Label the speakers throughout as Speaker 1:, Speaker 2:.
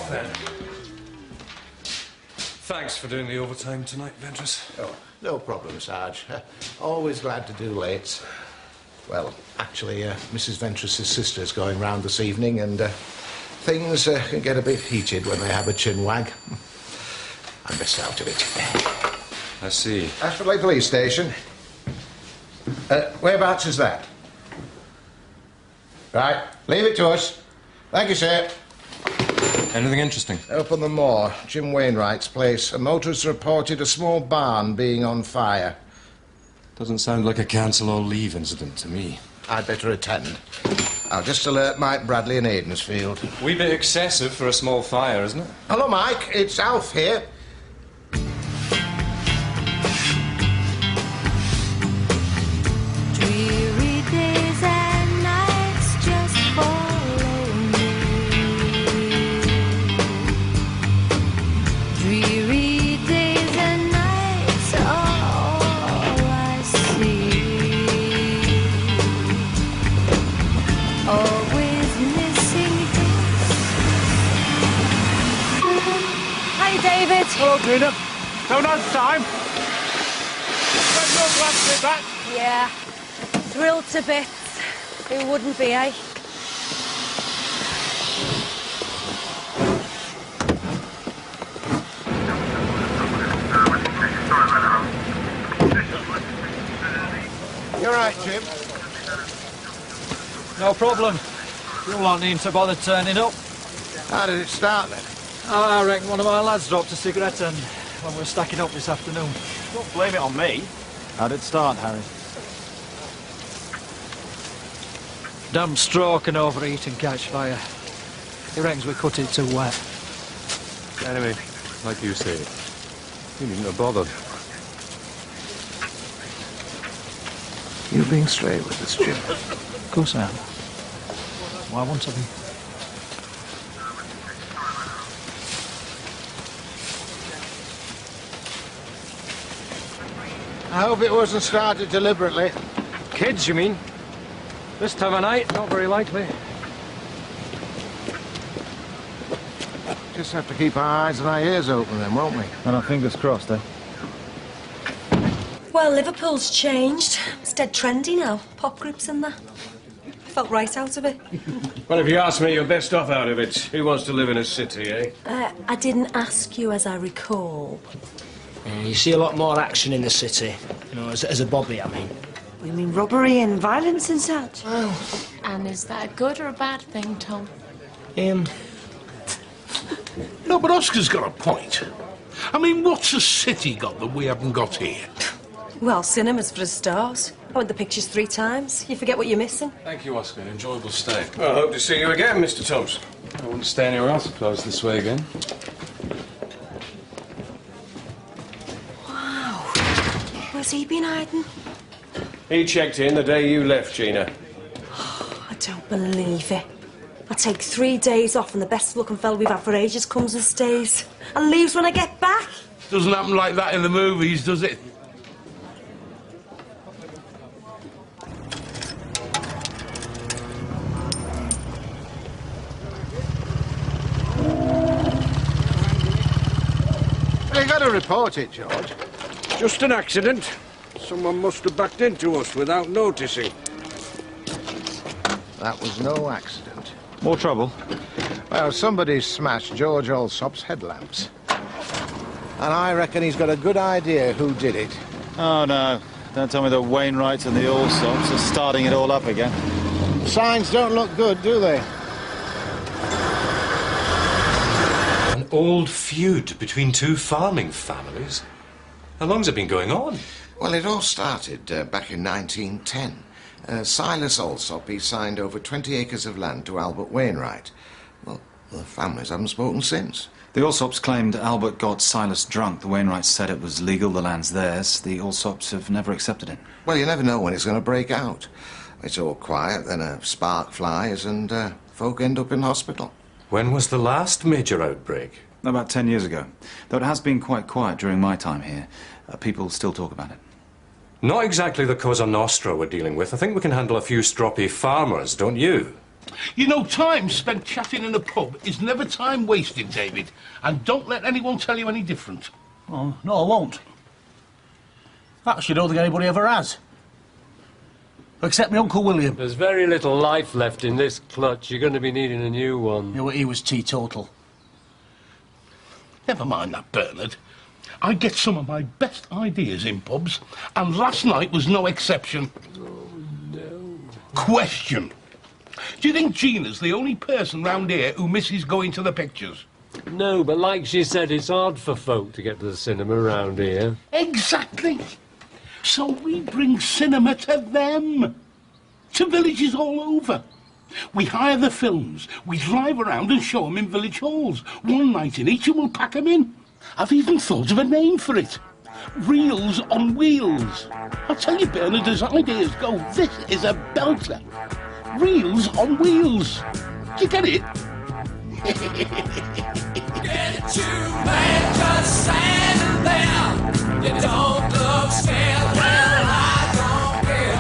Speaker 1: off then. Thanks for doing the overtime tonight, Ventris.
Speaker 2: Oh, no problem, Sarge. Always glad to do late. Well, actually, Mrs. Ventris's sister's going round this evening, and things can get a bit heated when they have a chinwag. I'm best out of it.
Speaker 1: I see.
Speaker 2: Ashford Police Station. Whereabouts is that? Right, leave it to us. Thank you, sir.
Speaker 1: Anything interesting?
Speaker 2: Up on the moor, Jim Wainwright's place. A motorist reported a small barn being on fire.
Speaker 1: Doesn't sound like a cancel or leave incident to me.
Speaker 2: I'd better attend. I'll just alert Mike Bradley in Aidensfield.
Speaker 1: Wee bit excessive for a small fire, isn't it?
Speaker 2: Hello, Mike. It's Alf here.
Speaker 3: Dreary days and nights just follow me. Dreary days and nights are all I see. Always missing hits. Hi, David.
Speaker 4: Hello, Gina. Don't have time. No glad to be back.
Speaker 3: Yeah, thrilled to bits. Who wouldn't be, eh?
Speaker 2: You're right, Jim.
Speaker 4: No problem. You'll not need to bother turning up.
Speaker 2: How did it start, then?
Speaker 4: I reckon one of my lads dropped a cigarette and when we were stacking up this afternoon. Don't blame it on me. How did it start, Harry? Damn straw can overheat and catch fire. He reckons we cut it too wet.
Speaker 1: Anyway, like you say, you needn't have bothered.
Speaker 2: You're being straight with us, Jim.
Speaker 4: Of course I am. Why won't I be?
Speaker 2: I hope it wasn't started deliberately.
Speaker 4: Kids, you mean? This time of night, not very likely.
Speaker 2: Just have to keep our eyes and our ears open then, won't we?
Speaker 4: And our fingers crossed, eh?
Speaker 5: Well, Liverpool's changed. It's dead trendy now. Pop groups and that. Felt right out of it.
Speaker 6: Well, if you ask me, you're best off out of it. Who wants to live in a city, eh?
Speaker 5: I didn't ask you, as I recall.
Speaker 7: You see a lot more action in the city, you know, as a bobby, I mean.
Speaker 5: You mean robbery and violence and such?
Speaker 8: And is that a good or a bad thing, Tom?
Speaker 9: No, but Oscar's got a point. I mean, what's a city got that we haven't got here?
Speaker 5: Well, cinemas for the stars. I went to the pictures 3 times. You forget what you're missing.
Speaker 1: Thank you, Oscar. An enjoyable stay.
Speaker 6: Well, I hope to see you again, Mr. Thompson.
Speaker 1: I wouldn't stay anywhere else if I was this way again.
Speaker 5: Wow. Where's he been hiding?
Speaker 6: He checked in the day you left, Gina.
Speaker 5: I don't believe it. I take 3 days off and the best looking fella we've had for ages comes and stays. And leaves when I get back.
Speaker 9: Doesn't happen like that in the movies, does it?
Speaker 2: You got to report it, George.
Speaker 6: Just an accident. Someone must have backed into us without noticing.
Speaker 2: That was no accident.
Speaker 4: More trouble?
Speaker 2: Well, somebody smashed George Allsop's headlamps. And I reckon he's got a good idea who did it.
Speaker 4: Oh, no. Don't tell me the Wainwrights and the Allsops are starting it all up again.
Speaker 2: Signs don't look good, do they?
Speaker 1: An old feud between 2 farming families? How long's it been going on?
Speaker 2: Well, it all started back in 1910. Silas Allsop, he signed over 20 acres of land to Albert Wainwright. Well, the families haven't spoken since.
Speaker 10: The Allsops claimed Albert got Silas drunk. The Wainwrights said it was legal, the land's theirs. The Allsops have never accepted it.
Speaker 2: Well, you never know when it's going to break out. It's all quiet, then a spark flies and folk end up in hospital.
Speaker 1: When was the last major outbreak?
Speaker 10: About 10 years ago. Though it has been quite quiet during my time here. People still talk about it.
Speaker 1: Not exactly the Cosa Nostra we're dealing with. I think we can handle a few stroppy farmers, don't you?
Speaker 9: You know, time spent chatting in a pub is never time wasted, David. And don't let anyone tell you any different.
Speaker 11: Oh, no, I won't. Actually, I don't think anybody ever has. Except my Uncle William.
Speaker 1: There's very little life left in this clutch. You're going to be needing a new one.
Speaker 11: Yeah, well, he was teetotal.
Speaker 9: Never mind that, Bernard. I get some of my best ideas in pubs, and last night was no exception.
Speaker 1: Oh, no.
Speaker 9: Question. Do you think Gina's the only person round here who misses going to the pictures?
Speaker 1: No, but like she said, it's hard for folk to get to the cinema round here.
Speaker 9: Exactly. So we bring cinema to them. To villages all over. We hire the films. We drive around and show them in village halls. One night in each and we'll pack them in. I've even thought of a name for it. Reels on Wheels. I'll tell you, Bernard, as ideas go, this is a belter. Reels on Wheels. Do you get it?
Speaker 12: Get you, man, just standing there. You don't look scared, well, I don't care.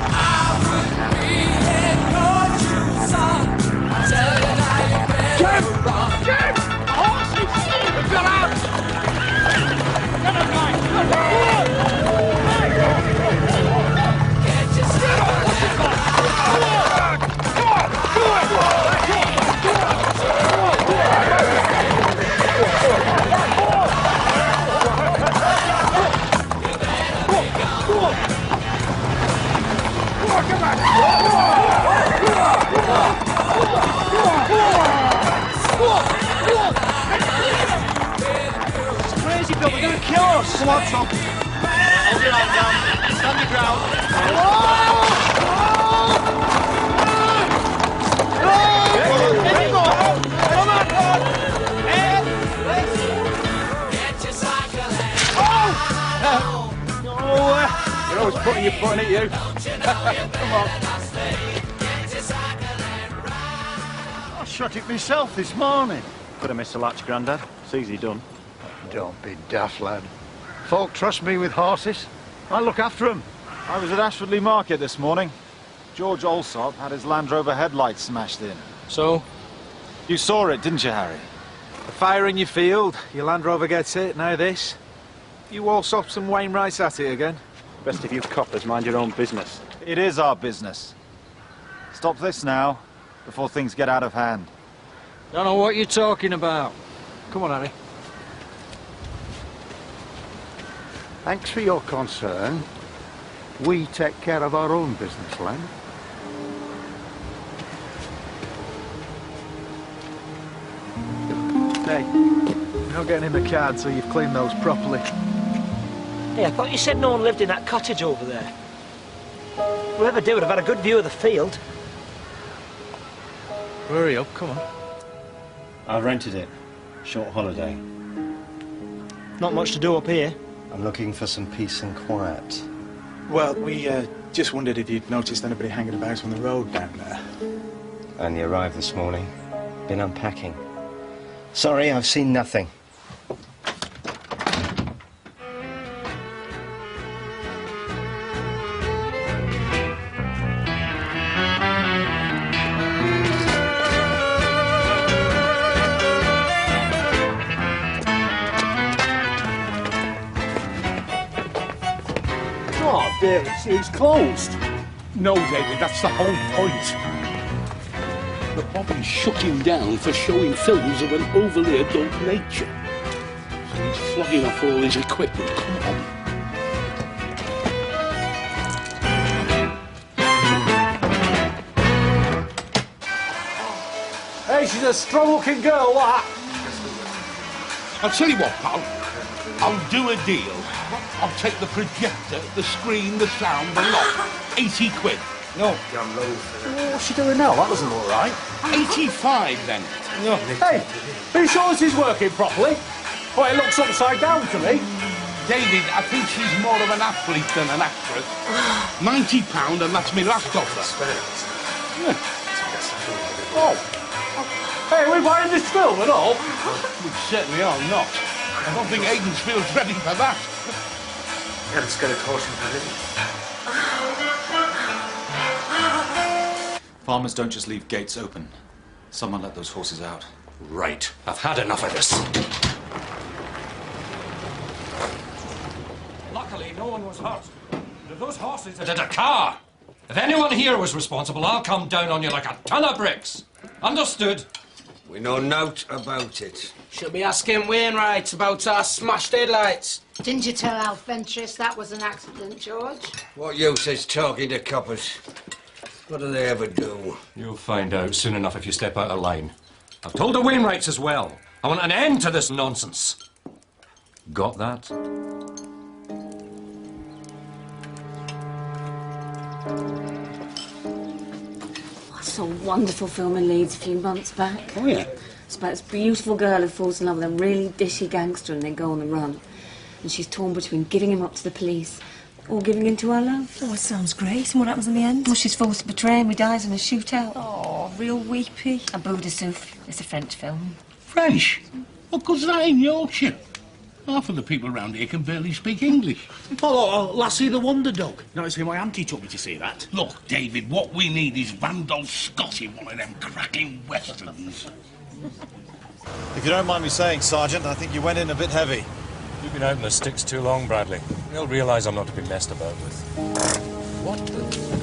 Speaker 12: I wouldn't be in your shoes, son. I'll tell you now, you better run.
Speaker 9: Jim! Horse is shit! Get out! Never mind!
Speaker 12: Get yourself
Speaker 4: It's crazy, Bill. They're going to kill us. Come on, Tom. Hold your arm down. Stand your ground. You're always putting your foot in it, you. Come on.
Speaker 11: I shot it myself this morning.
Speaker 4: Could have missed a latch, Grandad. It's easy done.
Speaker 11: Don't be daft, lad. Folk trust me with horses. I look after them.
Speaker 13: I was at Ashfordley Market this morning. George Alsop had his Land Rover headlights smashed in.
Speaker 4: So?
Speaker 13: You saw it, didn't you, Harry?
Speaker 4: A fire in your field, your Land Rover gets hit, now this. You Alsops and Wainwrights at it again. Best if you coppers mind your own business.
Speaker 13: It is our business. Stop this now, before things get out of hand.
Speaker 4: Don't know what you're talking about. Come on, Harry.
Speaker 11: Thanks for your concern. We take care of our own business, lad.
Speaker 4: Hey, you're not getting in the car until you've cleaned those properly.
Speaker 7: Hey, I thought you said no one lived in that cottage over there. Whoever did would have had a good view of the field.
Speaker 4: Hurry up, come on.
Speaker 14: I rented it. Short holiday.
Speaker 7: Not much to do up here.
Speaker 14: I'm looking for some peace and quiet.
Speaker 15: Well, we just wondered if you'd noticed anybody hanging about on the road down there.
Speaker 14: Only arrived this morning. Been unpacking. Sorry, I've seen nothing.
Speaker 9: Oh, David, it's closed. No, David, that's the whole point. The Bobby's shut him down for showing films of an overly adult nature. So he's flogging off all his equipment. Come on.
Speaker 4: Hey, she's a strong-looking girl, that.
Speaker 9: I'll tell you what, pal. I'll do a deal. I'll take the projector, the screen, the sound, the lot. 80 quid.
Speaker 4: No. What's she doing now? That doesn't look right.
Speaker 9: 85 then.
Speaker 4: No. Hey, are you sure this is working properly? Well, it looks upside down to me.
Speaker 9: David, I think she's more of an athlete than an actress. £90 and that's my last offer.
Speaker 4: Yeah. Oh. Hey, are we buying this film at all?
Speaker 9: We certainly are not. I don't think Aidensfield's ready for that.
Speaker 10: Farmers don't just leave gates open. Someone let those horses out.
Speaker 1: Right. I've had enough of this. Luckily, no one was hurt. But if those horses had hit a car, if anyone here was responsible, I'll come down on you like a ton of bricks. Understood?
Speaker 6: We know nought about it.
Speaker 16: Should be asking Wainwright about our smashed headlights.
Speaker 17: Didn't you tell Alf Ventris that was an accident, George?
Speaker 6: What use is talking to coppers? What do they ever do?
Speaker 1: You'll find out soon enough if you step out of line. I've told the Wainwrights as well. I want an end to this nonsense. Got that?
Speaker 5: I saw a wonderful film in Leeds a few months back.
Speaker 11: Oh, yeah?
Speaker 5: It's about this beautiful girl who falls in love with a really dishy gangster and they go on the run. And she's torn between giving him up to the police or giving in to her love.
Speaker 3: Oh, it sounds great. And what happens in the end?
Speaker 5: Well, she's forced to betray him. He dies in a shootout. Oh, real weepy. A bout de souffle. It's a French film.
Speaker 9: French? What good's that in Yorkshire? Half of the people around here can barely speak English.
Speaker 11: Oh, Lassie the Wonder Dog. Notice who my auntie took me to see that.
Speaker 9: Look, David, what we need is Vandal Scott in one of them cracking westerns.
Speaker 13: If you don't mind me saying, Sergeant, I think you went in a bit heavy.
Speaker 1: You've been out in the sticks too long, Bradley. They'll realise I'm not to be messed about with. What the...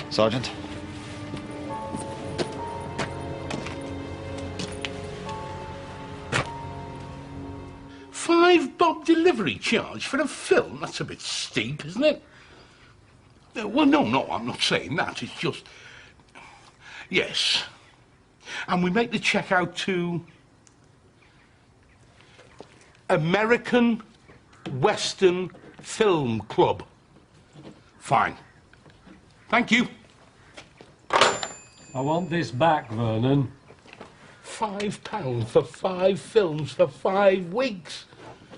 Speaker 13: Sergeant?
Speaker 9: £5 delivery charge for a film? That's a bit steep, isn't it? Well, no, I'm not saying that. It's just... Yes. And we make the check out to... American Western Film Club. Fine. Thank you.
Speaker 18: I want this back, Vernon.
Speaker 9: £5 for 5 films for 5 weeks.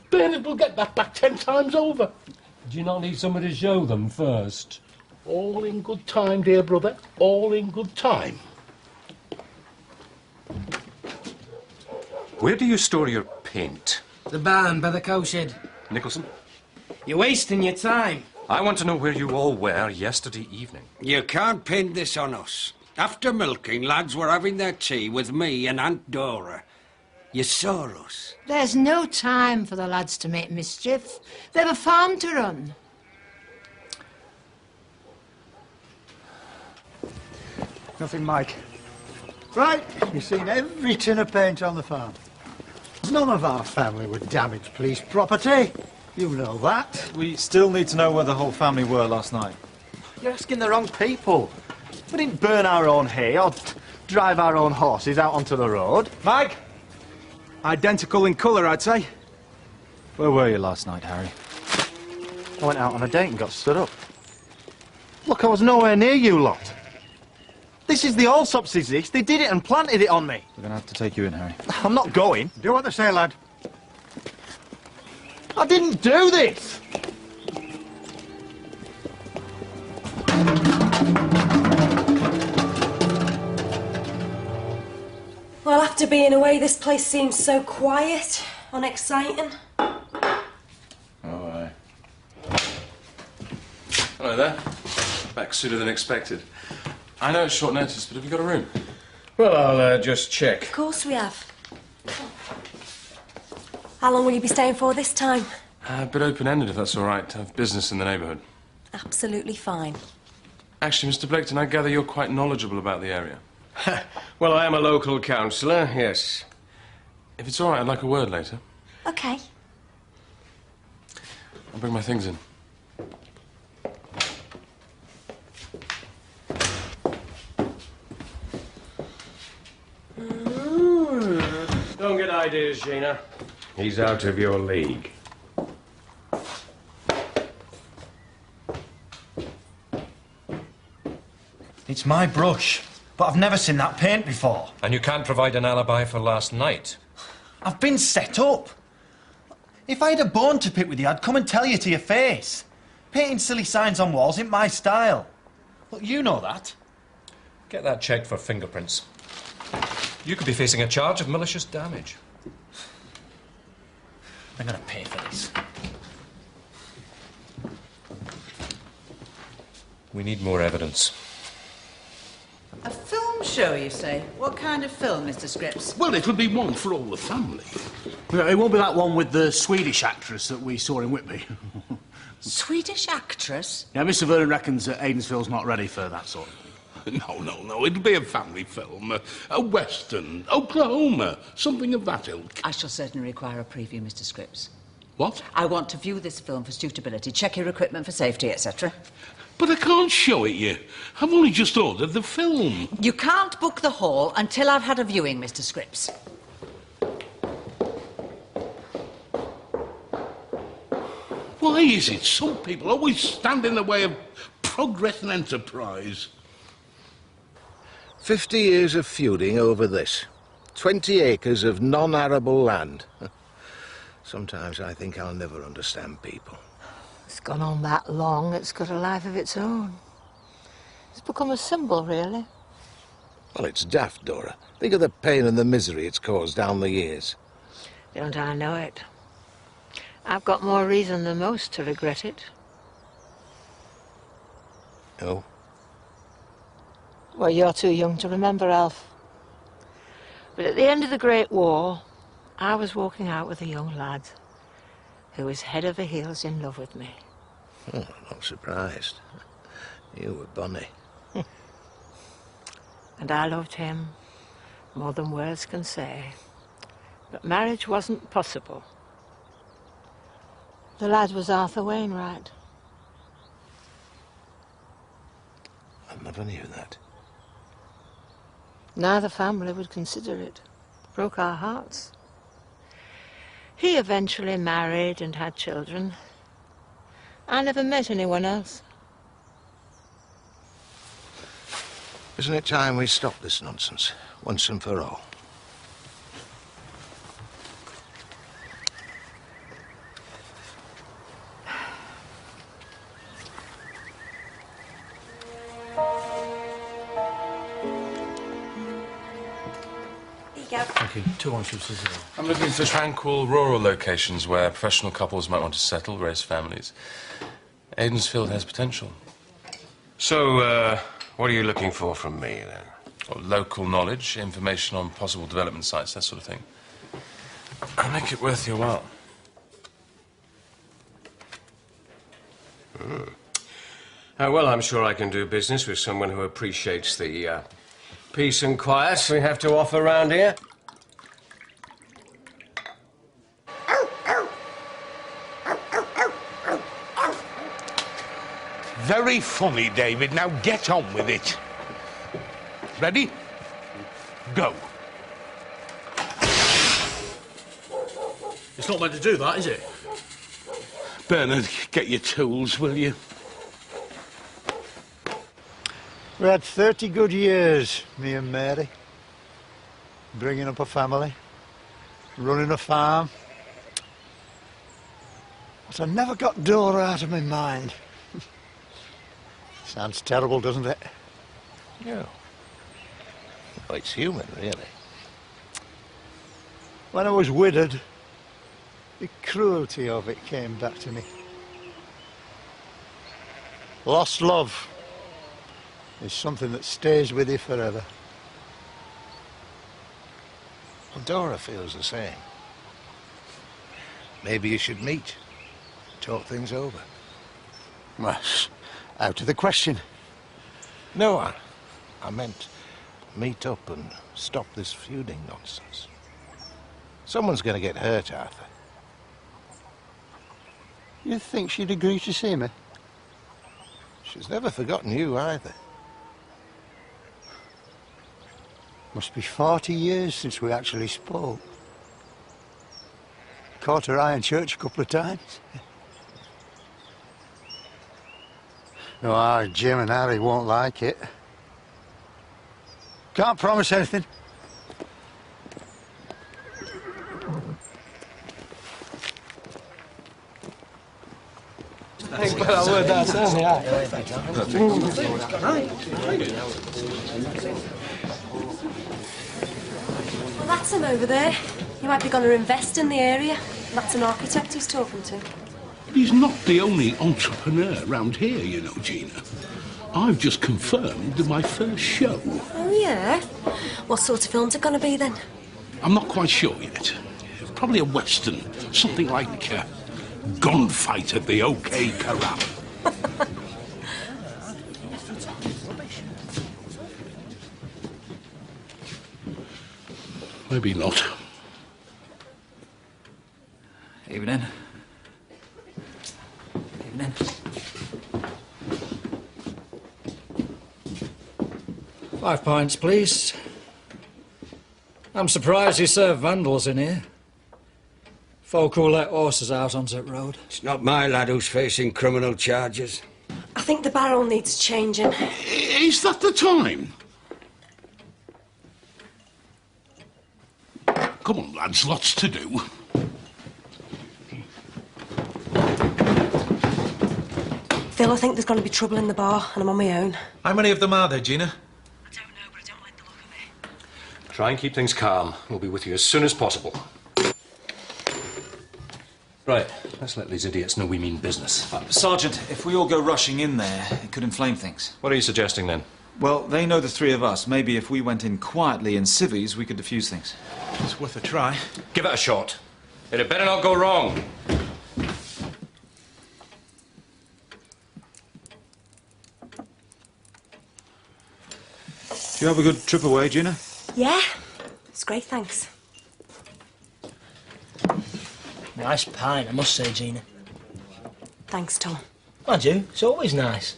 Speaker 9: Bernard will get that back 10 times over.
Speaker 18: Do you not need somebody to show them first?
Speaker 9: All in good time, dear brother. All in good time.
Speaker 1: Where do you store your paint?
Speaker 16: The barn by the cowshed.
Speaker 1: Nicholson?
Speaker 16: You're wasting your time.
Speaker 1: I want to know where you all were yesterday evening.
Speaker 6: You can't pin this on us. After milking, lads were having their tea with me and Aunt Dora. You saw us.
Speaker 17: There's no time for the lads to make mischief. They've a farm to run.
Speaker 15: Nothing, Mike. Right, you've seen every tin of paint on the farm. None of our family would damage police property. You know that.
Speaker 13: We still need to know where the whole family were last night.
Speaker 15: You're asking the wrong people. We didn't burn our own hay or drive our own horses out onto the road.
Speaker 4: Mike? Identical in colour, I'd say.
Speaker 10: Where were you last night, Harry?
Speaker 15: I went out on a date and got stood up. Look, I was nowhere near you lot. This is the Allsops exist. They did it and planted it on me.
Speaker 10: We're going to have to take you in, Harry.
Speaker 15: I'm not going. Do what they say, lad. I didn't do this.
Speaker 5: Well, after being away, this place seems so quiet, unexciting.
Speaker 1: Oh, aye. Hello there. Back sooner than expected. I know it's short notice, but have you got a room?
Speaker 6: Well, I'll just check.
Speaker 5: Of course we have. How long will you be staying for this time?
Speaker 1: A bit open-ended, if that's all right. I have business in the neighbourhood.
Speaker 5: Absolutely fine.
Speaker 1: Actually, Mr. Blaketon, I gather you're quite knowledgeable about the area.
Speaker 6: Well, I am a local councillor, yes.
Speaker 1: If it's all right, I'd like a word later.
Speaker 5: Okay.
Speaker 1: I'll bring my things in.
Speaker 6: Don't get ideas, Gina. He's out of your league.
Speaker 11: It's my brush, but I've never seen that paint before.
Speaker 1: And you can't provide an alibi for last night?
Speaker 11: I've been set up. If I had a bone to pick with you, I'd come and tell you to your face. Painting silly signs on walls ain't my style. Look, you know that.
Speaker 1: Get that checked for fingerprints. You could be facing a charge of malicious damage.
Speaker 11: I'm gonna pay for this.
Speaker 19: We need more evidence.
Speaker 20: A film show, you say? What kind of film, Mr. Scripps?
Speaker 9: Well, it'll be one for all the family.
Speaker 16: It won't be that one with the Swedish actress that we saw in Whitby.
Speaker 20: Swedish actress?
Speaker 16: Yeah, Mr. Vernon reckons that Aidensfield's not ready for that sort of thing.
Speaker 9: No. It'll be a family film. A western. Oklahoma. Something of that ilk.
Speaker 20: I shall certainly require a preview, Mr. Scripps.
Speaker 9: What?
Speaker 20: I want to view this film for suitability, check your equipment for safety, etc.
Speaker 9: But I can't show it you. I've only just ordered the film.
Speaker 20: You can't book the hall until I've had a viewing, Mr. Scripps.
Speaker 9: Why is it some people always stand in the way of progress and enterprise?
Speaker 2: 50 years of feuding over this. 20 acres of non-arable land. Sometimes I think I'll never understand people.
Speaker 17: It's gone on that long, it's got a life of its own. It's become a symbol, really.
Speaker 2: Well, it's daft, Dora. Think of the pain and the misery it's caused down the years.
Speaker 17: Don't I know it? I've got more reason than most to regret it.
Speaker 2: Oh?
Speaker 17: Well, you're too young to remember, Alf. But at the end of the Great War, I was walking out with a young lad who was head over heels in love with me.
Speaker 2: Oh, I'm not surprised. You were bonny.
Speaker 17: And I loved him more than words can say. But marriage wasn't possible. The lad was Arthur Wainwright.
Speaker 2: I never knew that.
Speaker 17: Neither family would consider it. Broke our hearts. He eventually married and had children. I never met anyone else.
Speaker 2: Isn't it time we stop this nonsense, once and for all?
Speaker 15: Thank you. 2 ounces as well.
Speaker 19: I'm looking for tranquil rural locations where professional couples might want to settle, raise families. Aidensfield has potential.
Speaker 6: So, what are you looking for from me, then?
Speaker 19: Well, local knowledge, information on possible development sites, that sort of thing. I'll make it worth your while.
Speaker 6: Well, I'm sure I can do business with someone who appreciates the peace and quiet we have to offer round here.
Speaker 9: Very funny, David. Now get on with it. Ready? Go.
Speaker 16: It's not meant to do that, is it?
Speaker 9: Bernard, get your tools, will you?
Speaker 15: We had 30 good years, me and Mary. Bringing up a family, running a farm. But I never got Dora out of my mind. Sounds terrible, doesn't it?
Speaker 2: Yeah. Oh, it's human, really.
Speaker 15: When I was widowed, the cruelty of it came back to me. Lost love is something that stays with you forever.
Speaker 2: Well, Dora feels the same. Maybe you should meet, talk things over.
Speaker 15: That's out of the question.
Speaker 2: No, I meant meet up and stop this feuding nonsense. Someone's going to get hurt, Arthur.
Speaker 15: You think she'd agree to see me?
Speaker 2: She's never forgotten you, either.
Speaker 15: Must be 40 years since we actually spoke. Caught her eye in church a couple of times. No, Jim and Harry won't like it. Can't promise anything.
Speaker 5: Well, that's him over there. He might be going to invest in the area. That's an architect he's talking to.
Speaker 9: He's not the only entrepreneur round here, you know, Gina. I've just confirmed my first show.
Speaker 5: Oh, yeah? What sort of film's it going to be, then?
Speaker 9: I'm not quite sure yet. Probably a western. Something like Gunfight at the OK Corral. Maybe not.
Speaker 10: Evening. Evening.
Speaker 21: £5, please. I'm surprised you serve vandals in here. Folk who let horses out onto the road.
Speaker 6: It's not my lad who's facing criminal charges.
Speaker 5: I think the barrel needs changing.
Speaker 9: Is that the time? Come on, lads, lots to do.
Speaker 5: Phil, I think there's going to be trouble in the bar, and I'm on my own.
Speaker 10: How many of them are there, Gina?
Speaker 1: Try and keep things calm. We'll be with you as soon as possible. Right, let's let these idiots know we mean business.
Speaker 10: Sergeant, if we all go rushing in there, it could inflame things.
Speaker 1: What are you suggesting, then?
Speaker 10: Well, they know the three of us. Maybe if we went in quietly in civvies, we could defuse things.
Speaker 11: It's worth a try.
Speaker 1: Give it a shot. It had better not go wrong.
Speaker 10: Do you have a good trip away, Gina?
Speaker 5: Yeah? It's great, thanks.
Speaker 7: Nice pint, I must say, Gina.
Speaker 5: Thanks, Tom.
Speaker 7: I do. It's always nice.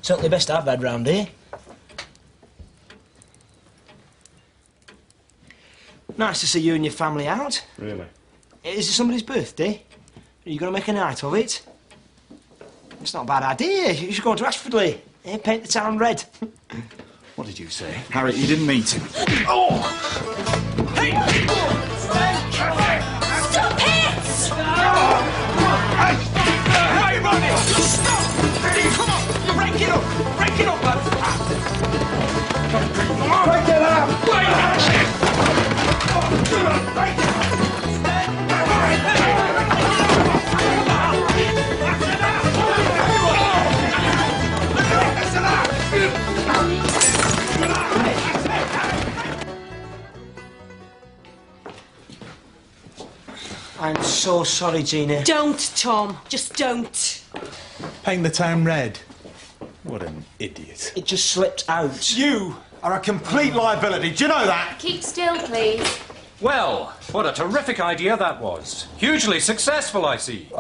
Speaker 7: Certainly the best I've had round here. Nice to see you and your family out.
Speaker 1: Really?
Speaker 7: Is it somebody's birthday? Are you going to make a night of it? It's not a bad idea. You should go to Ashfordley. Paint the town red.
Speaker 10: What did you say? Harry, you didn't mean to.
Speaker 7: Oh! Hey!
Speaker 5: Stop it!
Speaker 12: Hey, Ronnie! Stop! Come on! Break it up! Break it up, lads! Come on! Break it up! Break it
Speaker 7: I'm so sorry, Gina.
Speaker 5: Don't, Tom. Just don't.
Speaker 11: Paint the town red. What an idiot.
Speaker 7: It just slipped out.
Speaker 11: You are a complete liability. Do you know that?
Speaker 8: Keep still, please.
Speaker 1: Well, what a terrific idea that was. Hugely successful, I see.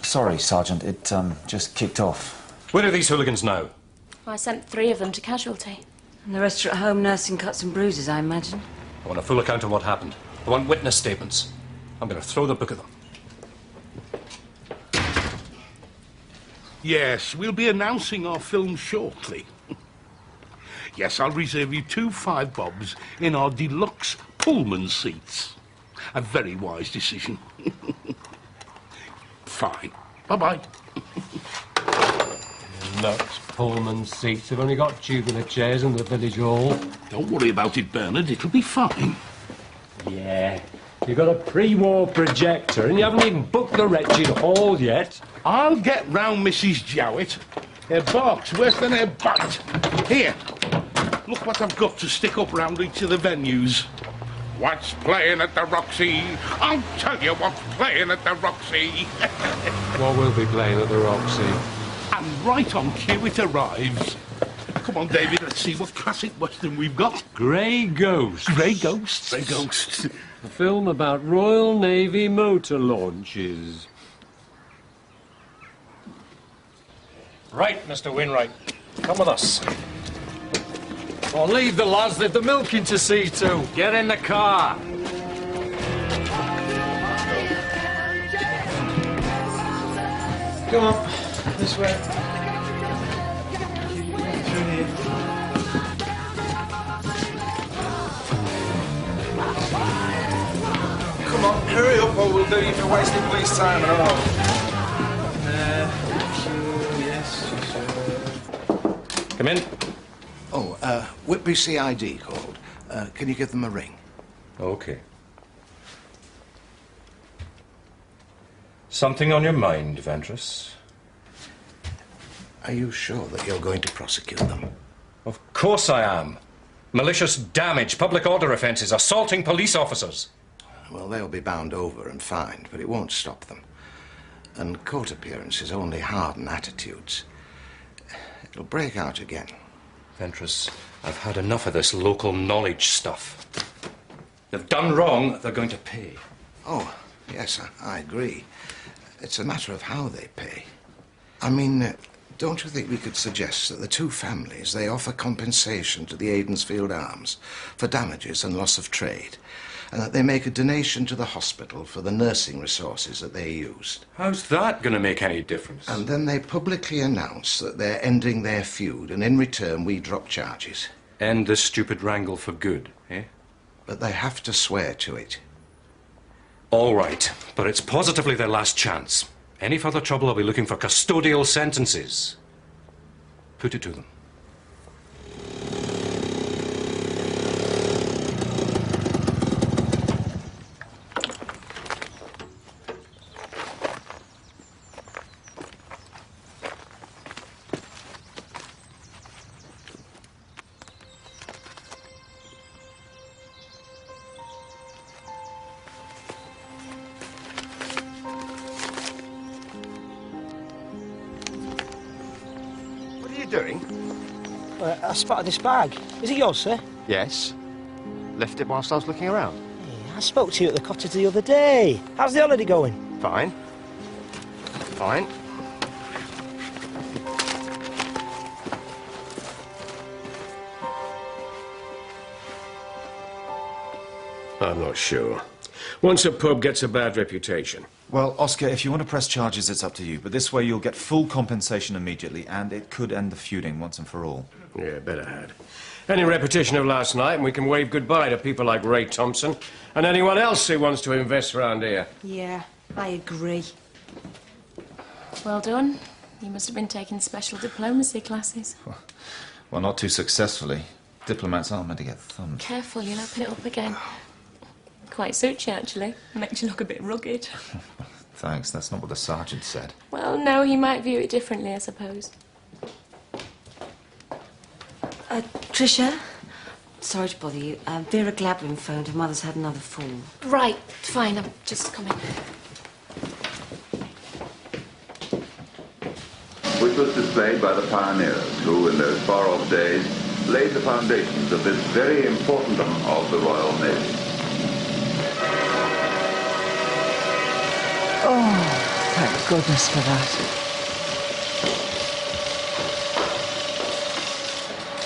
Speaker 10: Sorry, Sergeant. It, just kicked off.
Speaker 1: Where are these hooligans now?
Speaker 8: I sent 3 of them to casualty.
Speaker 3: And the rest are at home nursing cuts and bruises, I imagine.
Speaker 1: I want a full account of what happened. I want witness statements. I'm going to throw the book at them.
Speaker 9: Yes, we'll be announcing our film shortly. Yes, I'll reserve you 2 5-bobs in our deluxe Pullman seats. A very wise decision. Fine. Bye-bye.
Speaker 18: Lux Pullman seats. They've only got tubular chairs in the village hall.
Speaker 9: Don't worry about it, Bernard. It'll be fine.
Speaker 18: Yeah. You've got a pre-war projector and you haven't even booked the wretched hall yet.
Speaker 9: I'll get round Mrs. Jowett. Her bark's worse than her bite. Here, look what I've got to stick up round each of the venues. What's playing at the Roxy? I'll tell you what's playing at the Roxy.
Speaker 18: What will be playing at the Roxy?
Speaker 9: And right on cue it arrives. Come on, David, let's see what classic western we've got.
Speaker 18: Grey Ghosts.
Speaker 9: Grey Ghosts? Grey Ghosts.
Speaker 18: A film about Royal Navy motor launches.
Speaker 1: Right, Mr. Wainwright. Come with us.
Speaker 21: Oh, leave the lads. They've the milking to see to.
Speaker 1: Get in the car.
Speaker 11: Come on, this way. Through here. Come on, hurry up or we'll do you for wasting police time and all. Yes.
Speaker 1: Come in.
Speaker 2: Oh, Whitby CID called. Can you give them a ring?
Speaker 1: Okay. Something on your mind, Ventress?
Speaker 2: Are you sure that you're going to prosecute them?
Speaker 1: Of course I am. Malicious damage, public order offences, assaulting police officers.
Speaker 2: Well, they'll be bound over and fined, but it won't stop them. And court appearances only harden attitudes. It'll break out again.
Speaker 1: Ventris, I've had enough of this local knowledge stuff. They've done wrong, they're going to pay.
Speaker 2: Oh, yes, I agree. It's a matter of how they pay. I mean, don't you think we could suggest that the two families, they offer compensation to the Aidensfield Arms for damages and loss of trade, and that they make a donation to the hospital for the nursing resources that they used?
Speaker 1: How's that going to make any difference?
Speaker 2: And then they publicly announce that they're ending their feud, and in return we drop charges.
Speaker 1: End this stupid wrangle for good, eh?
Speaker 2: But they have to swear to it.
Speaker 1: All right, but it's positively their last chance. Any further trouble, I'll be looking for custodial sentences. Put it to them.
Speaker 7: I spotted this bag. Is it yours, sir?
Speaker 14: Yes. Left it whilst I was looking around.
Speaker 7: I spoke to you at the cottage the other day. How's the holiday going?
Speaker 14: Fine. Fine.
Speaker 22: I'm not sure. Once a pub gets a bad reputation.
Speaker 10: Well, Oscar, if you want to press charges, it's up to you. But this way you'll get full compensation immediately, and it could end the feuding once and for all.
Speaker 22: Yeah, better had. Any repetition of last night, and we can wave goodbye to people like Ray Thompson and anyone else who wants to invest around here.
Speaker 5: Yeah, I agree.
Speaker 8: Well done. You must have been taking special diplomacy classes.
Speaker 10: Well, not too successfully. Diplomats aren't meant to get thumbed.
Speaker 8: Careful, you'll open it up again. Quite suits you, actually. Makes you look a bit rugged.
Speaker 10: Thanks, that's not what the sergeant said.
Speaker 8: Well, no, he might view it differently, I suppose.
Speaker 5: Tricia? Sorry to bother you. Vera Gladwin phoned. Her mother's had another fall.
Speaker 8: Right, fine, I'm just coming.
Speaker 23: Which was displayed by the pioneers who, in those far-off days, laid the foundations of this very important arm of the Royal Navy.
Speaker 17: Oh, thank goodness for that.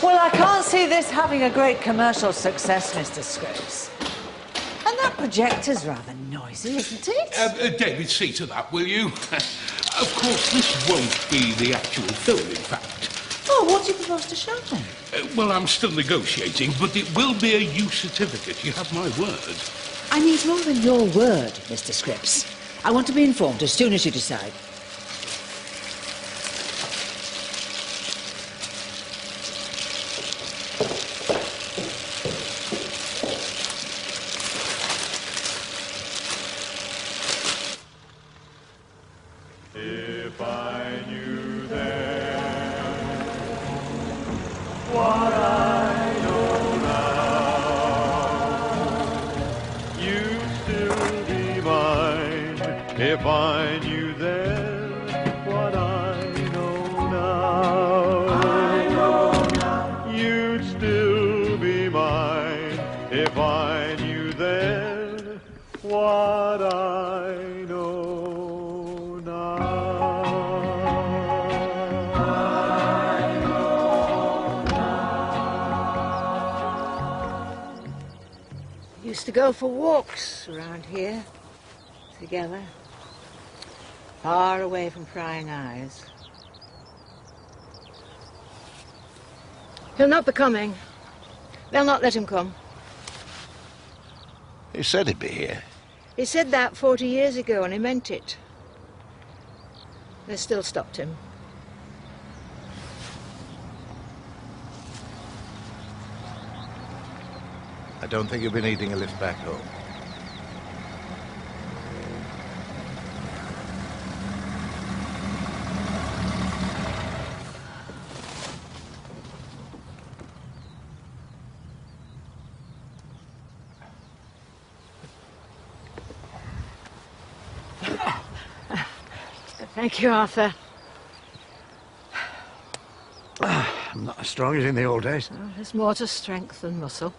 Speaker 20: Well, I can't see this having a great commercial success, Mr. Scrapes. And that projector's rather noisy, isn't it?
Speaker 9: David, see to that, will you? Of course, this won't be the actual film, in fact.
Speaker 20: Oh, what do you propose to show then?
Speaker 9: Well, I'm still negotiating, but it will be a use certificate. You have my word.
Speaker 24: I need more than your word, Mr. Scripps. I want to be informed as soon as you decide.
Speaker 12: If I knew then what I know now, you'd still be mine. If I knew then what I know now, you'd still be mine. If I knew then what I know now.
Speaker 17: Used to go for walks around here, together, far away from prying eyes. He'll not be coming. They'll not let him come.
Speaker 2: He said he'd be here.
Speaker 17: He said that 40 years ago, and he meant it. They still stopped him.
Speaker 2: I don't think you'll be needing a lift back home.
Speaker 17: Thank you, Arthur.
Speaker 15: I'm not as strong as in the old days.
Speaker 17: Well, there's more to strength than muscle.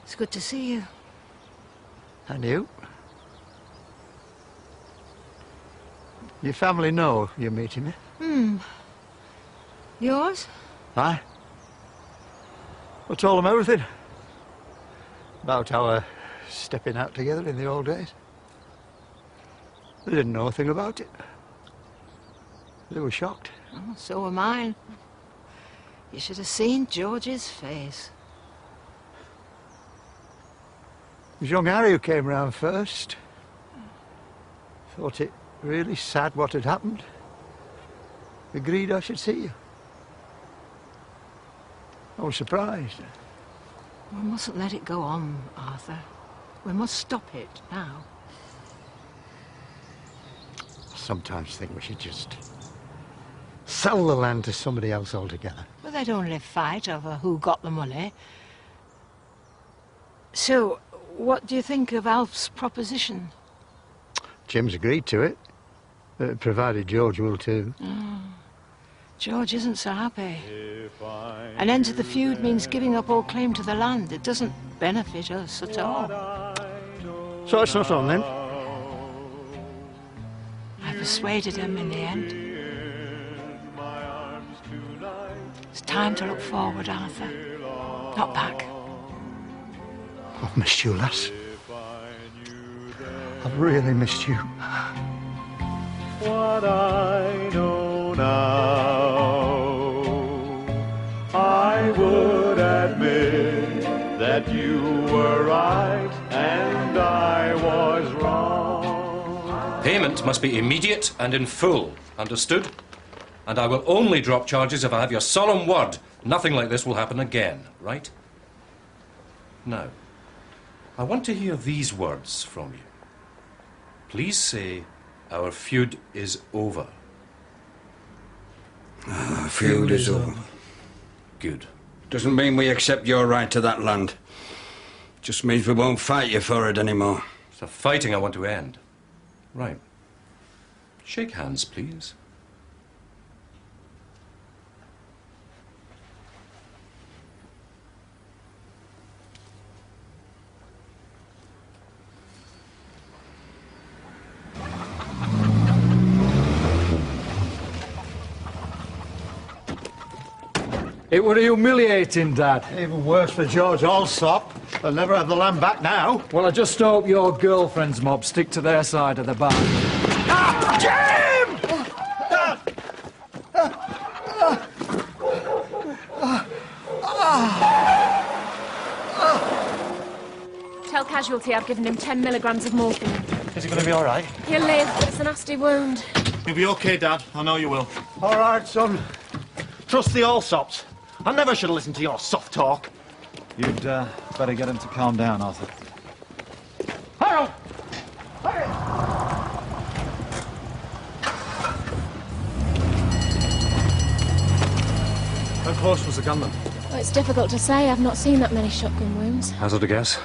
Speaker 17: It's good to see you.
Speaker 15: And you? Your family know you're meeting me?
Speaker 17: Yours?
Speaker 15: Aye. I told them everything. About our stepping out together in the old days. They didn't know a thing about it. They were shocked.
Speaker 17: Oh, so were mine. You should have seen George's face.
Speaker 15: It was young Harry who came round first. Thought it really sad what had happened. Agreed I should see you. I was surprised.
Speaker 17: We mustn't let it go on, Arthur. We must stop it now.
Speaker 15: I sometimes think we should just sell the land to somebody else altogether.
Speaker 17: But they'd only fight over who got the money. So, what do you think of Alf's proposition?
Speaker 15: Jim's agreed to it, provided George will too.
Speaker 17: George isn't so happy. An end to the feud means giving up all claim to the land. It doesn't benefit us at all.
Speaker 15: So it's not on then?
Speaker 17: I persuaded him in the end. It's time to look forward, Arthur, not back.
Speaker 15: I've missed you, lass. I've really missed you.
Speaker 12: What I know now, I would admit that you were right and I was wrong.
Speaker 1: Payment must be immediate and in full. Understood? And I will only drop charges if I have your solemn word nothing like this will happen again, right? Now, I want to hear these words from you. Please say, our feud is over.
Speaker 6: Our feud is over.
Speaker 1: Good.
Speaker 6: Doesn't mean we accept your right to that land. Just means we won't fight you for it anymore.
Speaker 1: It's the fighting I want to end. Right. Shake hands, please.
Speaker 21: It were humiliating, Dad.
Speaker 15: Even worse for George Allsop. They'll never have the land back now.
Speaker 21: Well, I just hope your girlfriend's mob stick to their side of the bar.
Speaker 15: Jim!
Speaker 8: Tell Casualty I've given him 10 milligrams of morphine.
Speaker 11: Is he going to be all right?
Speaker 8: He'll live, but it's a nasty wound.
Speaker 11: You'll be okay, Dad. I know you will.
Speaker 15: All right, son.
Speaker 11: Trust the Allsops. I never should have listened to your soft talk.
Speaker 10: You'd better get him to calm down, Arthur.
Speaker 15: Harold!
Speaker 22: How close was the gunman?
Speaker 8: Well, it's difficult to say. I've not seen that many shotgun wounds.
Speaker 22: Hazard a guess?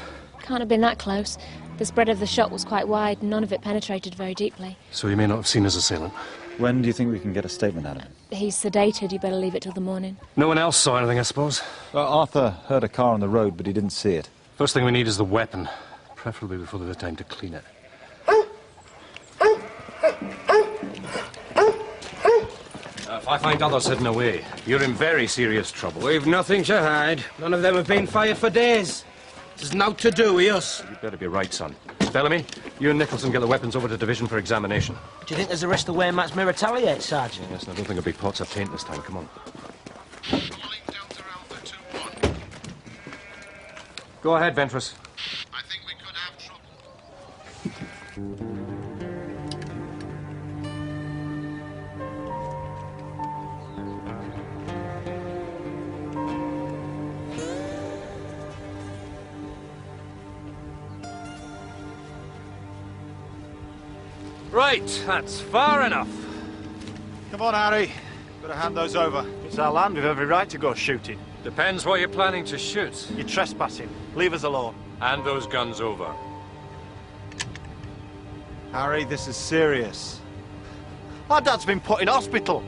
Speaker 8: Can't have been that close. The spread of the shot was quite wide, and none of it penetrated very deeply.
Speaker 22: So he may not have seen his assailant.
Speaker 10: When do you think we can get a statement out of him?
Speaker 8: He's sedated. You better leave it till the morning.
Speaker 22: No one else saw anything, I suppose?
Speaker 10: Arthur heard a car on the road, but he didn't see it.
Speaker 22: First thing we need is the weapon, preferably before there's time to clean it.
Speaker 1: If I find others hidden away, you're in very serious trouble.
Speaker 6: We've nothing to hide. None of them have been fired for days. There's naught to do with us.
Speaker 1: You better be right, son. Bellamy, you and Nicholson get the weapons over to division for examination.
Speaker 7: Do you think there's a risk the Weymouths may retaliate, Sergeant?
Speaker 1: Yes, and I don't think it'll be pots of paint this time. Come on. Go ahead, Ventris.
Speaker 2: I think we could have trouble.
Speaker 1: Right, that's far enough.
Speaker 11: Come on, Harry. Got to hand those over. It's our land. We've every right to go shooting.
Speaker 1: Depends what you're planning to shoot.
Speaker 11: You're trespassing. Leave us alone.
Speaker 1: Hand those guns over.
Speaker 11: Harry, this is serious. Our dad's been put in hospital.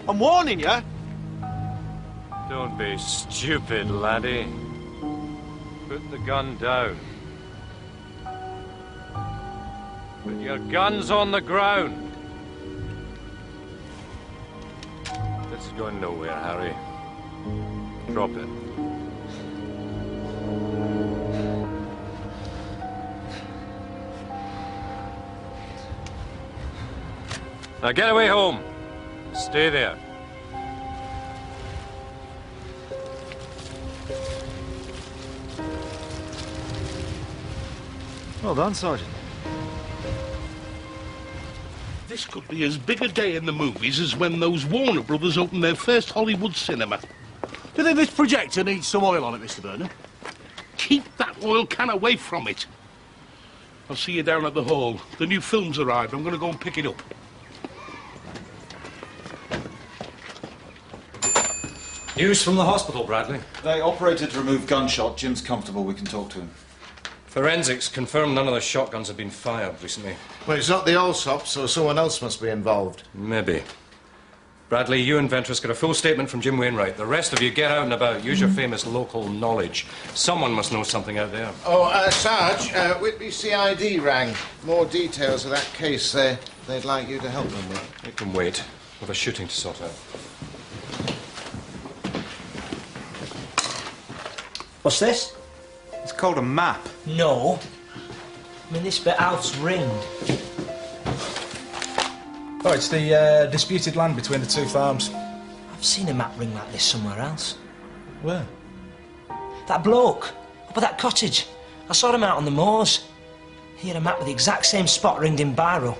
Speaker 11: I'm warning you.
Speaker 22: Don't be stupid, laddie. Put the gun down. Put your guns on the ground. This is going nowhere, Harry. Drop it. Now get away home. Stay there.
Speaker 11: Well done, Sergeant.
Speaker 9: This could be as big a day in the movies as when those Warner Brothers opened their first Hollywood cinema.
Speaker 4: Do you think this projector needs some oil on it, Mr. Burnham?
Speaker 9: Keep that oil can away from it. I'll see you down at the hall. The new film's arrived. I'm going to go and pick it up.
Speaker 1: News from the hospital, Bradley.
Speaker 10: They operated to remove gunshot. Jim's comfortable. We can talk to him.
Speaker 1: Forensics confirmed none of the shotguns have been fired recently.
Speaker 2: Well, it's not the Allsops, so someone else must be involved.
Speaker 1: Maybe. Bradley, you and Ventress get a full statement from Jim Wainwright. The rest of you get out and about. Use your famous local knowledge. Someone must know something out there.
Speaker 2: Oh, Sarge, Whitby CID rang. More details of that case they'd like you to help them with.
Speaker 1: It can wait. We've a shooting to sort out.
Speaker 7: What's this?
Speaker 11: It's called a map.
Speaker 7: No. I mean, this bit out's ringed.
Speaker 10: Oh, it's the disputed land between the two farms.
Speaker 7: I've seen a map ring like this somewhere else.
Speaker 10: Where?
Speaker 7: That bloke, up at that cottage. I saw him out on the moors. He had a map with the exact same spot ringed in Biro.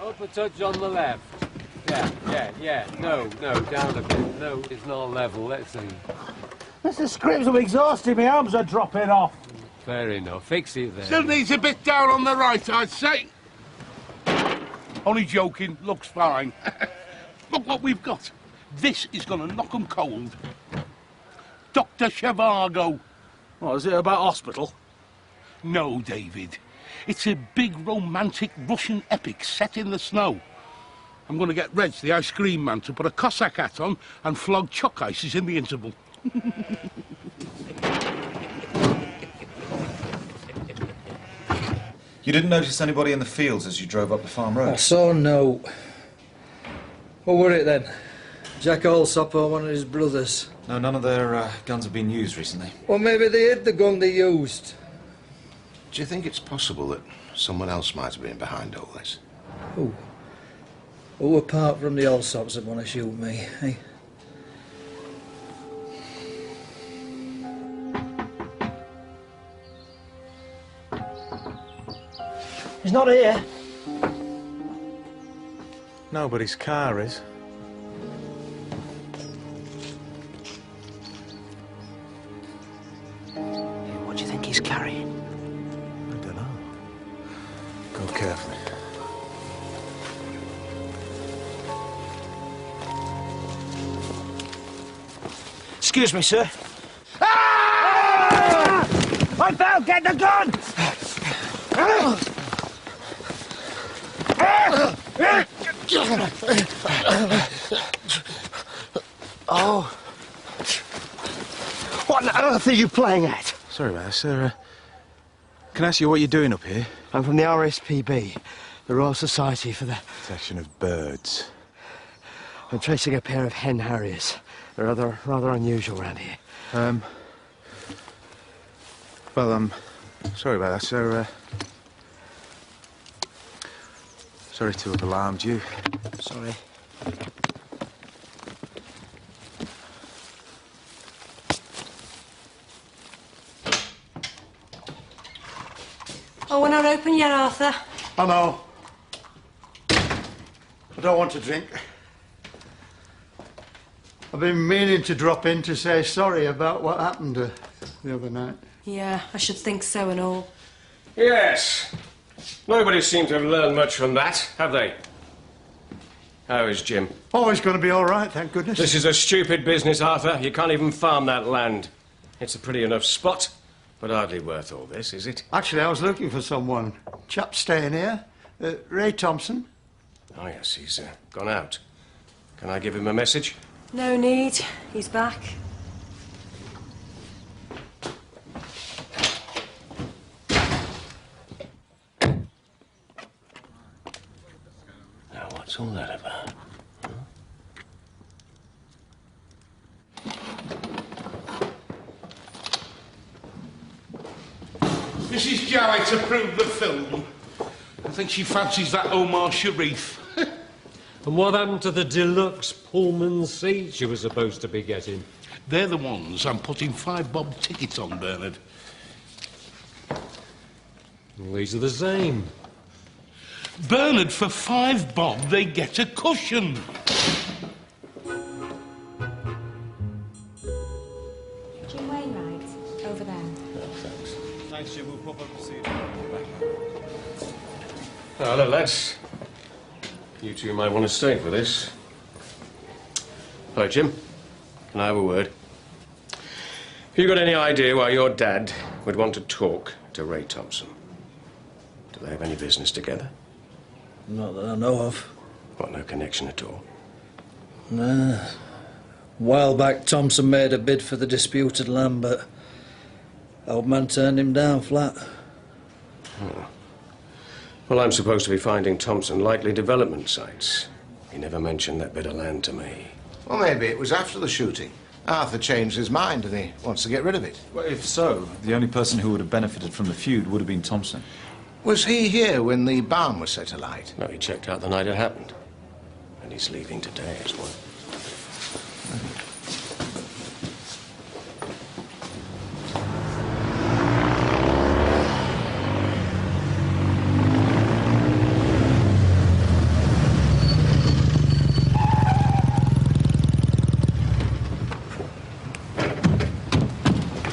Speaker 18: Up a touch on the left. Yeah. No, down a bit. No, it's not level. Let's see.
Speaker 9: Mr. Scripps, I'm exhausted. My arms are dropping off.
Speaker 18: Fair enough. Fix it there.
Speaker 9: Still needs a bit down on the right, I'd say. Only joking. Looks fine. Look what we've got. This is going to knock 'em cold. Dr. Zhivago.
Speaker 4: What, is it about hospital?
Speaker 9: No, David. It's a big romantic Russian epic set in the snow. I'm going to get Reg, the ice cream man, to put a Cossack hat on and flog chalk ices in the interval.
Speaker 10: You didn't notice anybody in the fields as you drove up the farm road?
Speaker 21: I saw no. What were it then? Jack Allsop or one of his brothers?
Speaker 10: No, none of their guns have been used recently.
Speaker 21: Well, maybe they hid the gun they used.
Speaker 2: Do you think it's possible that someone else might have been behind all this?
Speaker 21: Who? Who apart from the Allsops that want to shoot me, eh?
Speaker 7: He's not here.
Speaker 11: Nobody's car is.
Speaker 7: What do you think he's carrying?
Speaker 11: I don't know. Go carefully.
Speaker 7: Excuse me, sir. Ah! I found! Get the gun! Oh. What on earth are you playing at?
Speaker 11: Sorry about that, sir. Can I ask you what you're doing up here?
Speaker 7: I'm from the RSPB, the Royal Society for the
Speaker 11: Protection of Birds.
Speaker 7: I'm tracing a pair of hen harriers. They're rather unusual around here.
Speaker 11: Well, I'm sorry about that, sir. Sorry to have alarmed you.
Speaker 7: Sorry.
Speaker 5: Oh, we're not open yet, Arthur.
Speaker 15: I know. I don't want to drink. I've been meaning to drop in to say sorry about what happened the other night.
Speaker 5: Yeah, I should think so and all.
Speaker 22: Yes. Nobody seemed to have learned much from that, have they? How is Jim?
Speaker 15: Oh, he's going to be all right, thank goodness.
Speaker 22: This is a stupid business, Arthur. You can't even farm that land. It's a pretty enough spot, but hardly worth all this, is it?
Speaker 15: Actually, I was looking for someone. Chap staying here. Ray Thompson.
Speaker 22: Oh, yes, he's gone out. Can I give him a message?
Speaker 5: No need. He's back.
Speaker 22: Now, what's all that about?
Speaker 9: Mrs. Jowett approved the film. I think she fancies that Omar Sharif.
Speaker 18: And what happened to the deluxe Pullman seats you were supposed to be getting?
Speaker 9: They're the ones I'm putting 5 bob tickets on, Bernard.
Speaker 18: Well, these are the same.
Speaker 9: Bernard, for 5 bob, they get a cushion.
Speaker 5: Jim Wainwright, over there.
Speaker 22: Oh, thanks.
Speaker 10: Thanks, Jim. We'll pop up to see you.
Speaker 22: Oh, hello, lads. You two might want to stay for this. Hello, Jim. Can I have a word? Have you got any idea why your dad would want to talk to Ray Thompson? Do they have any business together?
Speaker 21: Not that I know of.
Speaker 22: What, no connection at all?
Speaker 21: Nah. A while back, Thompson made a bid for the disputed land, but old man turned him down flat.
Speaker 22: Oh. Well, I'm supposed to be finding Thompson likely development sites. He never mentioned that bit of land to me.
Speaker 2: Well, maybe it was after the shooting. Arthur changed his mind and he wants to get rid of it.
Speaker 10: Well, if so, the only person who would have benefited from the feud would have been Thompson.
Speaker 2: Was he here when the barn was set alight?
Speaker 22: No, he checked out the night it happened. And he's leaving today as well.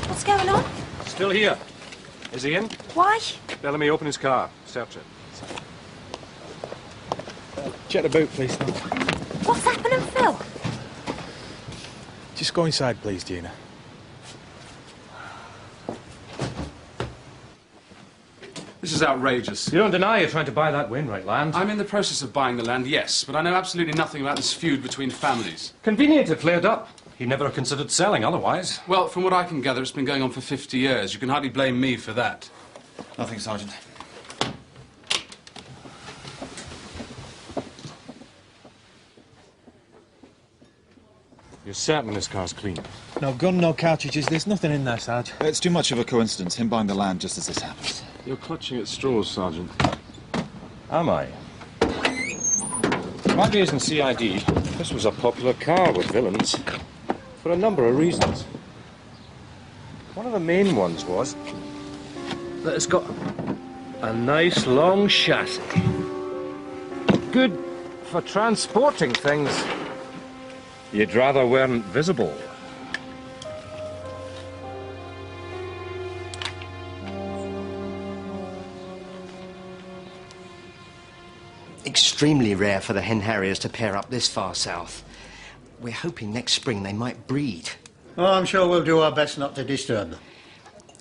Speaker 5: What's going on?
Speaker 18: Still here. Is he in?
Speaker 5: Why?
Speaker 18: Bellamy, open his car. Search it.
Speaker 3: Check the boot, please.
Speaker 5: What's happening, Phil?
Speaker 3: Just go inside, please, Gina.
Speaker 13: This is outrageous.
Speaker 1: You don't deny you're trying to buy that Wainwright land?
Speaker 13: I'm in the process of buying the land, yes, but I know absolutely nothing about this feud between families.
Speaker 1: Convenient it flared up. He never considered selling otherwise.
Speaker 13: Well, from what I can gather, it's been going on for 50 years. You can hardly blame me for that.
Speaker 10: Nothing, Sergeant.
Speaker 18: You're certain this car's clean?
Speaker 3: No gun, no cartridges. There's nothing in there, Sarge.
Speaker 10: It's too much of a coincidence, him buying the land just as this happens.
Speaker 18: You're clutching at straws, Sergeant.
Speaker 1: Am I?
Speaker 18: Rightly isn't CID. This was a popular car with villains. For a number of reasons. One of the main ones was that it's got a nice long chassis. Good for transporting things you'd rather weren't visible.
Speaker 7: Extremely rare for the hen harriers to pair up this far south. We're hoping next spring they might breed.
Speaker 15: Oh, I'm sure we'll do our best not to disturb them.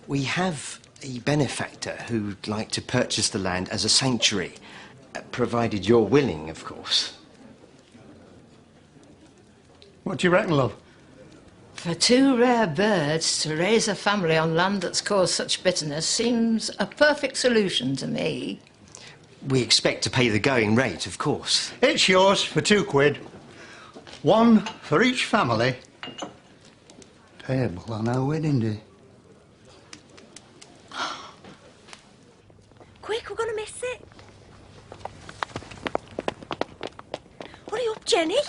Speaker 7: We have a benefactor who'd like to purchase the land as a sanctuary, provided you're willing, of course.
Speaker 15: What do you reckon, love?
Speaker 17: For 2 rare birds to raise a family on land that's caused such bitterness seems a perfect solution to me.
Speaker 7: We expect to pay the going rate, of course.
Speaker 15: It's yours for £2. 1 for each family. Payable on our wedding day.
Speaker 5: Quick, we're gonna miss it. Hurry up, Jenny.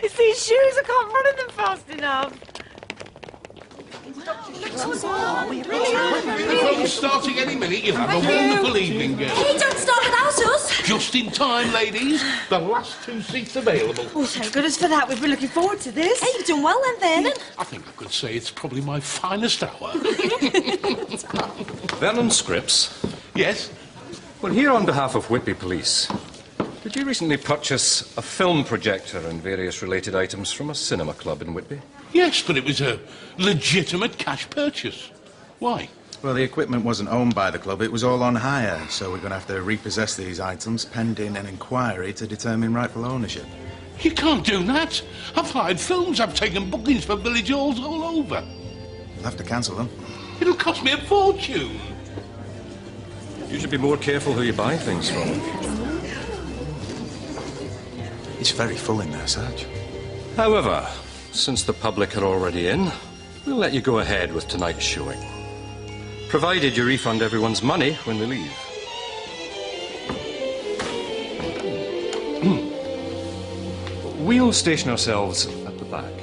Speaker 20: It's these shoes, I can't run in them fast enough.
Speaker 9: The film's starting any minute. You'll have a wonderful evening, girls.
Speaker 5: Hey, don't start without us.
Speaker 9: Just in time, ladies. The last 2 seats available.
Speaker 5: Oh, thank goodness for that. We've been looking forward to this. Hey, you've done well then, Vernon.
Speaker 9: I think I could say it's probably my finest hour.
Speaker 1: Vernon Scripps?
Speaker 9: Yes?
Speaker 1: Well, here on behalf of Whitby Police, Did you recently purchase a film projector and various related items from a cinema club in Whitby?
Speaker 9: Yes, but it was a legitimate cash purchase. Why?
Speaker 10: Well, the equipment wasn't owned by the club, it was all on hire, so we're going to have to repossess these items pending an inquiry to determine rightful ownership.
Speaker 9: You can't do that. I've hired films, I've taken bookings for village halls all over.
Speaker 10: We'll have to cancel them.
Speaker 9: It'll cost me a fortune.
Speaker 1: You should be more careful who you buy things from.
Speaker 10: It's very full in there, Sarge.
Speaker 1: However, since the public are already in, we'll let you go ahead with tonight's showing. Provided you refund everyone's money when they leave. We'll station ourselves at the back.